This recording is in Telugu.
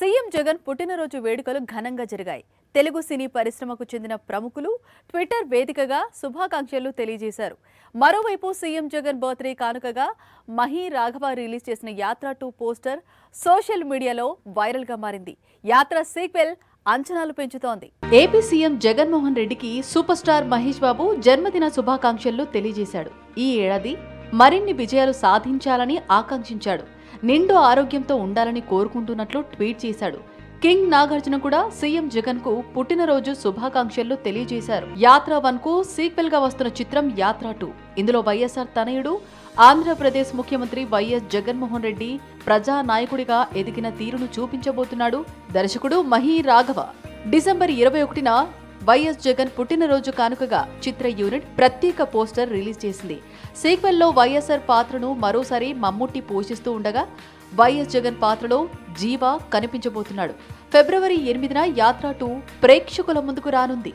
సీఎం జగన్ పుట్టినరోజు వేడుకలు ఘనంగా జరిగాయి. తెలుగు సినీ పరిశ్రమకు చెందిన ప్రముఖులు ట్విట్టర్ వేదికగా శుభాకాంక్షలు తెలియజేశారు. మరోవైపు సీఎం జగన్ బర్త్డే కానుకగా మహి రాఘవ రిలీజ్ చేసిన యాత్ర 2 పోస్టర్ సోషల్ మీడియాలో వైరల్ గా మారింది. యాత్ర సీక్వెల్ అంచనాలు పెంచుతోంది. ఏపీ సీఎం జగన్మోహన్ రెడ్డికి సూపర్ స్టార్ మహేష్ బాబు జన్మదిన శుభాకాంక్షలు తెలియజేశాడు. ఈ ఏడాది మరిన్ని విజయాలు సాధించాలని ఆకాంక్షించాడు. నిండు ఆరోగ్యంతో ఉండాలని కోరుకుంటున్నట్లు ట్వీట్ చేశాడు. కింగ్ నాగార్జున కూడా సీఎం జగన్ కు పుట్టినరోజు శుభాకాంక్షలు తెలియజేశారు. యాత్ర 1 కు సీక్వెల్ గా వస్తున్న చిత్రం యాత్ర 2. ఇందులో వైఎస్ఆర్ తనయుడు ఆంధ్రప్రదేశ్ ముఖ్యమంత్రి వైఎస్ జగన్మోహన్ రెడ్డి ప్రజానాయకుడిగా ఎదిగిన తీరును చూపించబోతున్నాడు దర్శకుడు మహి రాఘవ. డిసెంబర్ 21న వైఎస్ జగన్ పుట్టినరోజు కానుకగా చిత్ర యూనిట్ ప్రత్యేక పోస్టర్ రిలీజ్ చేసింది. సీక్వెల్లో వైఎస్ఆర్ పాత్రను మరోసారి మమ్ముట్టి పోషిస్తూ ఉండగా వైఎస్ జగన్ పాత్రలో జీవా కనిపించబోతున్నాడు. ఫిబ్రవరి 8న యాత్ర 2 ప్రేక్షకుల ముందుకు రానుంది.